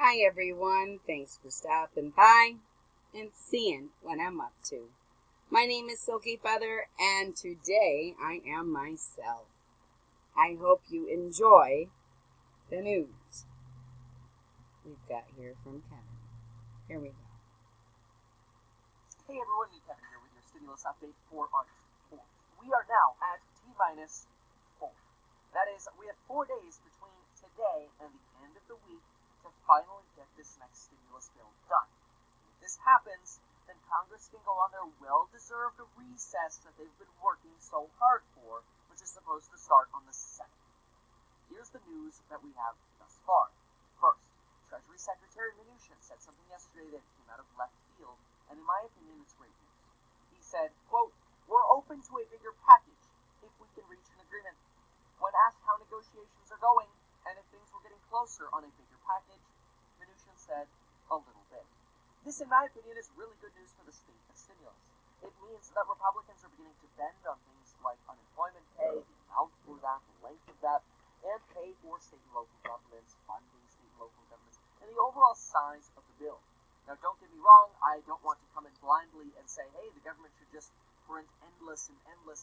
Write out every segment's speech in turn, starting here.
Hi everyone, thanks for stopping by and seeing what I'm up to. My name is Silkyfeather and today I am myself. I hope you enjoy the news we've got here from Kevin. Here we go. Hey everyone, New Kevin here with your stimulus update for August 4th. We are now at T-minus 4. That is, we have 4 days between today and the end of the week to finally get this next stimulus bill done. If this happens, then Congress can go on their well-deserved recess that they've been working so hard for, which is supposed to start on the 7th. Here's the news that we have thus far. First, Treasury Secretary Mnuchin said something yesterday that came out of left field, and in my opinion, it's great news. He said, quote, "We're open to a bigger package if we can reach an agreement." When asked how negotiations are going, and if things were getting closer on a bigger package, Mnuchin said, "A little bit." This, in my opinion, is really good news for the state of stimulus. It means that Republicans are beginning to bend on things like unemployment pay, the amount for that, the length of that, and pay for state and local governments, funding state and local governments, and the overall size of the bill. Now, don't get me wrong, I don't want to come in blindly and say, hey, the government should just print endless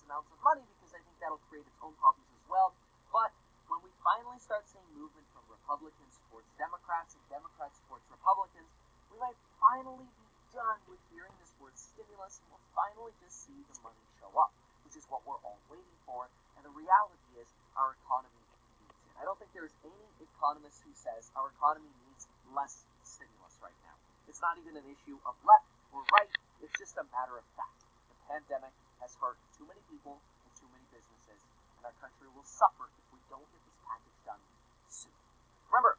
amounts of money, because I think that'll create its own problems as well. But when we finally start seeing movement from Republicans towards Democrats and Democrats towards Republicans, we might finally be done with hearing this word stimulus, and we'll finally just see the money show up, which is what we're all waiting for. And the reality is our economy needs it. I don't think there's any economist who says our economy needs less stimulus right now. It's not even an issue of left or right. It's just a matter of fact. The pandemic has hurt too many people and too many businesses, and our country will suffer if we don't get this package done soon. Remember,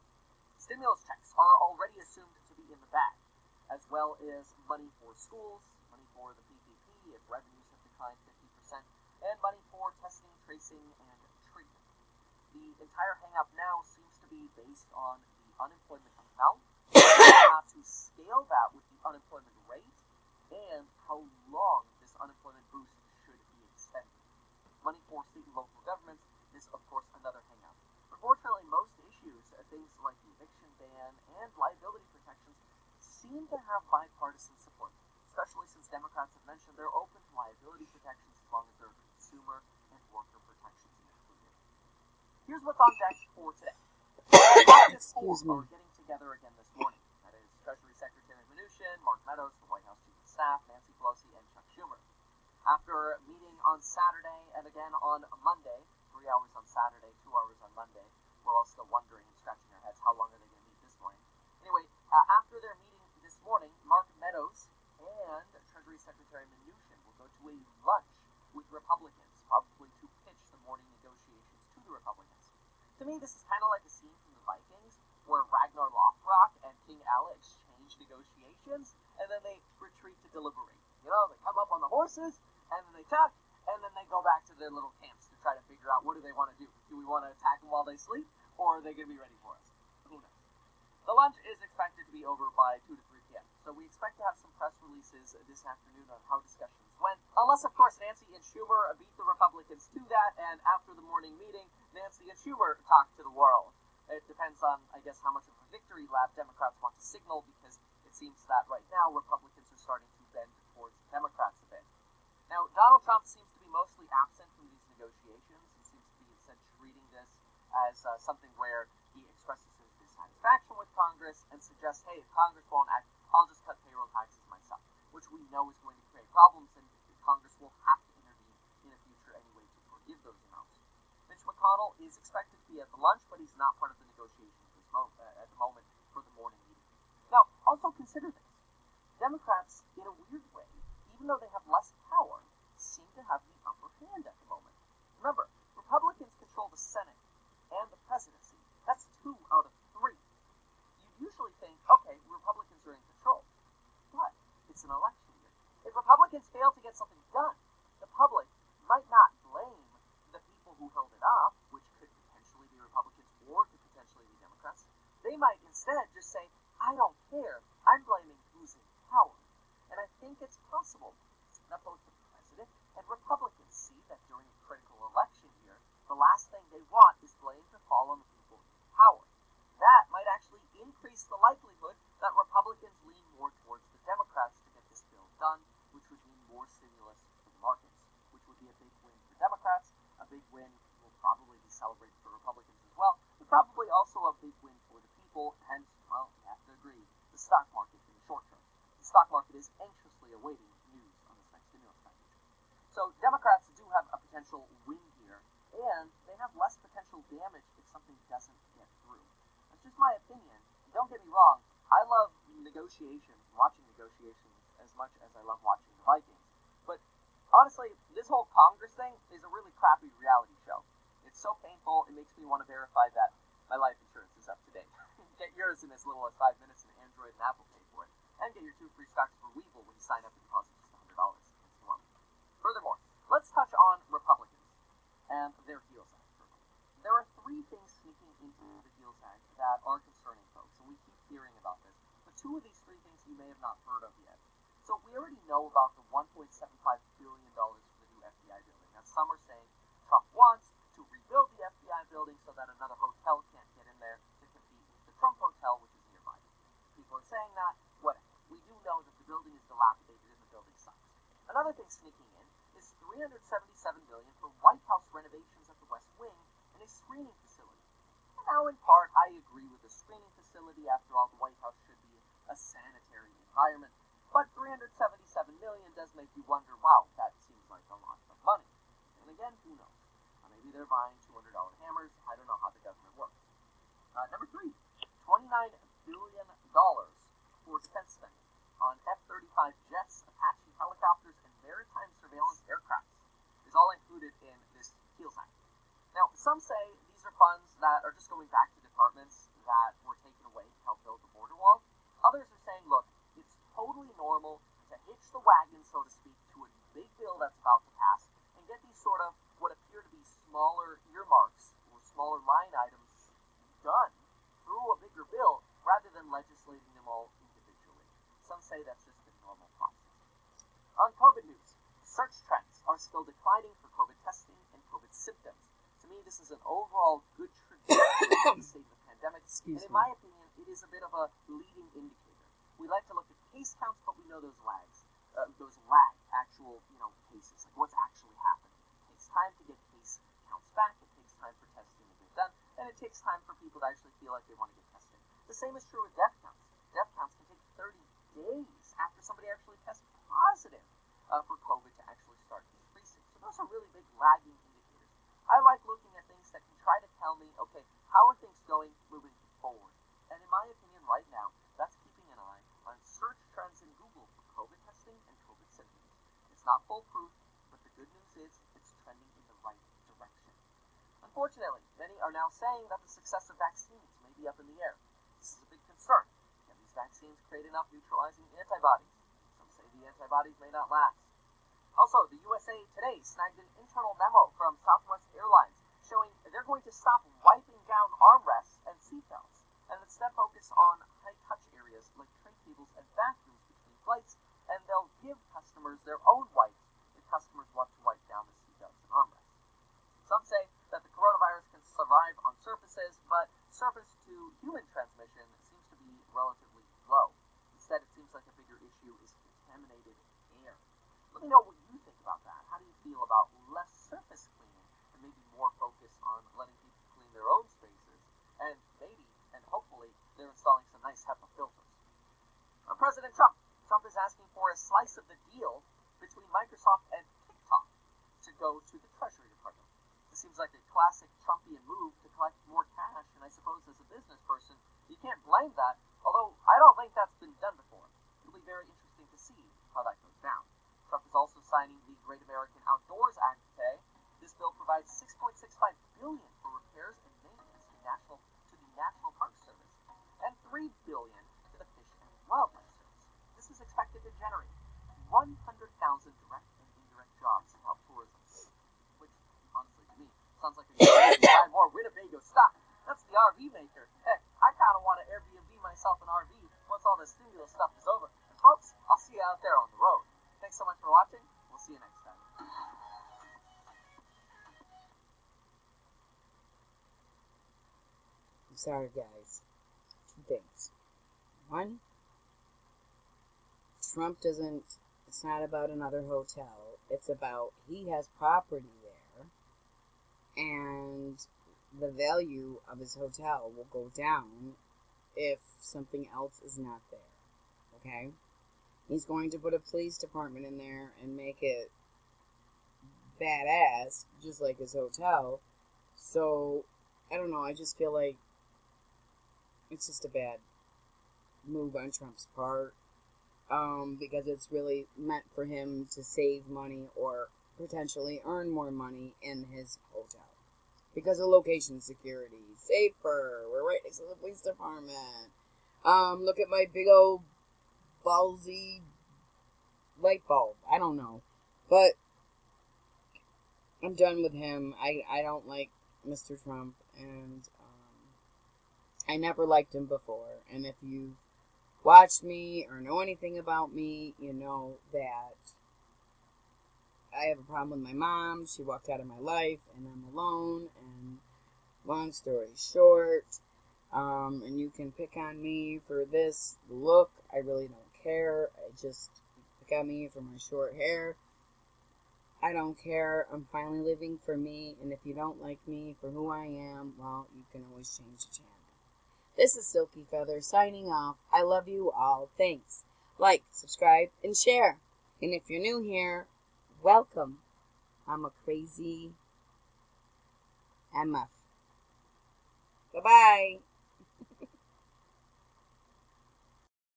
stimulus checks are already assumed to be in the bag, as well as money for schools, money for the PPP if revenues have declined 50%, and money for testing, tracing, and treatment. The entire hang-up now seems to be based on the unemployment amount, how to scale that with the unemployment rate, and how long this unemployment boost should be extended. Money for state and local governments is, of course, another hang-up. Unfortunately, most issues, things like the eviction ban and liability protections, seem to have bipartisan support, especially since Democrats have mentioned they're open to liability protections as long as there are consumer and worker protections included. Here's what's on deck for today. Excuse me. We're getting together again this morning. That is Treasury Secretary Mnuchin, Mark Meadows, the White House Chief of Staff, Nancy Pelosi, and Chuck Schumer. After meeting on Saturday and again on Monday, 3 hours on Saturday, 2 hours on Monday, we're all still wondering and scratching our heads, how long are they going to meet this morning? Anyway, after their meeting this morning, Mark Meadows and Treasury Secretary Mnuchin will go to a lunch with Republicans, probably to pitch the morning negotiations to the Republicans. To me, this is kind of like a scene from the Vikings, where Ragnar Lothbrok and King Alla exchange negotiations, and then they retreat to deliberate. You know, they come up on the horses, and then they talk, and then they go back to their little camps to try to figure out what do they want to do. Do we want to attack them while they sleep, or are they going to be ready for us? Who knows? The lunch is expected to be over by 2 to 3 p.m., so we expect to have some press releases this afternoon on how discussions went, unless, of course, Nancy and Schumer beat the Republicans to that, and after the morning meeting, Nancy and Schumer talk to the world. It depends on, I guess, how much of a victory lap Democrats want to signal, because it seems that right now Republicans are starting to bend towards Democrats a bit. Now, Donald Trump seems to be mostly absent from these negotiations. He seems to be instead treating this as something where he expresses his dissatisfaction with Congress and suggests, hey, if Congress won't act, I'll just cut payroll taxes myself, which we know is going to create problems, and Congress will have to intervene in the future anyway to forgive those amounts. Mitch McConnell is expected to be at the lunch, but he's not part of the negotiations at the moment for the morning meeting. Now, also consider this. Democrats, in a weird way, even though they have less power, seem to have the upper hand at the moment. Remember, Republicans control the Senate and the presidency. That's 2 out of 3. You'd usually think, okay, Republicans are in control. But it's an election year. If Republicans fail to get something done, the public might not blame the people who held it up, which could potentially be Republicans or could potentially be Democrats. They might instead just say, I don't care. I'm blaming who's in power. And I think it's possible that both the president and Republicans see that during a critical election year, the last thing they want is blame to fall on the people in power. That might actually increase increase the likelihood that Republicans lean more towards the Democrats to get this bill done, which would mean more stimulus for the markets, which would be a big win for Democrats. A big win will probably be celebrated for Republicans as well, but probably also a big win for the people, hence, well, we have to agree, the stock market in the short term. The stock market is anxiously awaiting news on this next stimulus package. So Democrats do have a potential win here, and they have less potential damage if something doesn't get through. That's just my opinion. And don't get me wrong, I love negotiations, watching negotiations, as much as I love watching the Vikings. But honestly, this whole Congress thing is a really crappy reality show. It's so painful, it makes me want to verify that my life insurance is up to date. Get yours in as little as 5 minutes, and Android and Apple pay for it. And get your 2 free stocks for Weevil when you sign up and deposit just $100 against the month. Furthermore, let's touch on Republicans and their HEALS Act. There are 3 things sneaking into the HEALS Act that are concerning folks, and we keep hearing about this. But 2 of these 3 things you may have not heard of yet. So we already know about the $1.75 billion for the new FBI building. Now, some are saying Trump wants to rebuild the FBI building so that another hotel can't get in there to compete with the Trump Hotel, which is nearby. People are saying that. Whatever. We do know that the building is dilapidated and the building sucks. Another thing sneaking in is $377 million for White House renovations at the West Wing and a screening facility. And now, in part, I agree with the screening facility. After all, the White House should be a sanitary environment. But $377 million does make you wonder, wow, that seems like a lot of money. And again, who knows? Maybe they're buying $200 hammers. I don't know how the government works. Number 3, $29 billion for defense spending on F-35 jets, Apache helicopters, and maritime surveillance aircraft is all included in this HEALS Act. Now, some say these are funds that are just going back to departments that were taken away to help build the border wall. Others are saying, look, it's totally normal to hitch the wagon, so to speak, to a big bill that's about to pass and get these sort of what appear to be smaller earmarks or smaller line items done through a bigger bill rather than legislating them all individually. Some say that's just the normal process. On COVID news, search trends are still declining for COVID testing and COVID symptoms. To me, this is an overall good trajectory of the state of the pandemic, and in my opinion, it is a bit of a leading indicator. We like to look at case counts, but we know those lag actual, cases, like what's actually happening. It takes time to get case counts back, it takes time for testing to get done, and it takes time for people to actually feel like they want to get tested. The same is true with death counts. Death counts can take 30 days after somebody actually tests positive for COVID to actually start decreasing. So those are really big lagging indicators. I like looking at things that can try to tell me, okay, how are things going moving forward? And in my opinion, right now, that's keeping an eye on search trends in Google for COVID testing and COVID symptoms. It's not foolproof, but the good news is it's trending in the right direction. Unfortunately, many are now saying that the success of vaccines may be up in the air. This is a big concern. Can these vaccines create enough neutralizing antibodies? Some say the antibodies may not last. Also, the USA Today snagged an internal memo from Southwest Airlines showing they're going to stop wiping down armrests and seatbelts and instead focus on high-touch areas like tray tables and bathrooms between flights, and they'll give customers their own wipes if customers want to wipe down the seatbelts and armrests. Some say that the coronavirus can survive on surfaces, but surface-to-human transmission seems to be relatively low. Instead, it seems like a bigger issue is contaminated air. Let me know what you think about that. How do you feel about less surface cleaning and maybe more focus on letting people clean their own spaces, and maybe, and hopefully, they're installing some nice HEPA filters. President Trump is asking for a slice of the deal between Microsoft and TikTok to go to the Treasury Department. This seems like a classic Trumpian move to collect more cash, and I suppose as a business person, you can't blame that, although I don't think that's been done before. It'll be very interesting to see how that goes down. Trump is also signing the Great American Outdoors Act today. This bill provides $6.65 billion for repairs and maintenance to the National Park Service, and $3 billion to the Fish and Wildlife Service. This is expected to generate 100,000 direct and indirect jobs to help tourism, which, honestly, to me, sounds like a good way to buy more Winnebago stock. That's the RV maker. Heck, I kind of want to Airbnb myself an RV once all this stimulus stuff is over. And folks, I'll see you out there on the road. Thanks so much for watching. We'll see you next time. I'm sorry, guys. Thanks. One, Trump doesn't, it's not about another hotel. It's about he has property there, and the value of his hotel will go down if something else is not there. Okay? He's going to put a police department in there and make it badass, just like his hotel. So, I don't know, I just feel like it's just a bad move on Trump's part. Because it's really meant for him to save money or potentially earn more money in his hotel. Because of location security. Safer. We're right next to the police department. Look at my big old ballsy light bulb. I don't know. But I'm done with him. I don't like Mr. Trump. And I never liked him before. And if you've watched me or know anything about me, you know that I have a problem with my mom. She walked out of my life and I'm alone. And long story short, and you can pick on me for this look. I really don't care. Pick on me for my short hair. I don't care. I'm finally living for me. And if you don't like me for who I am, well, you can always change the channel. This is Silkyfeather signing off. I love you all. Thanks. Like, subscribe, and share. And if you're new here, welcome. I'm a crazy MF. Bye-bye.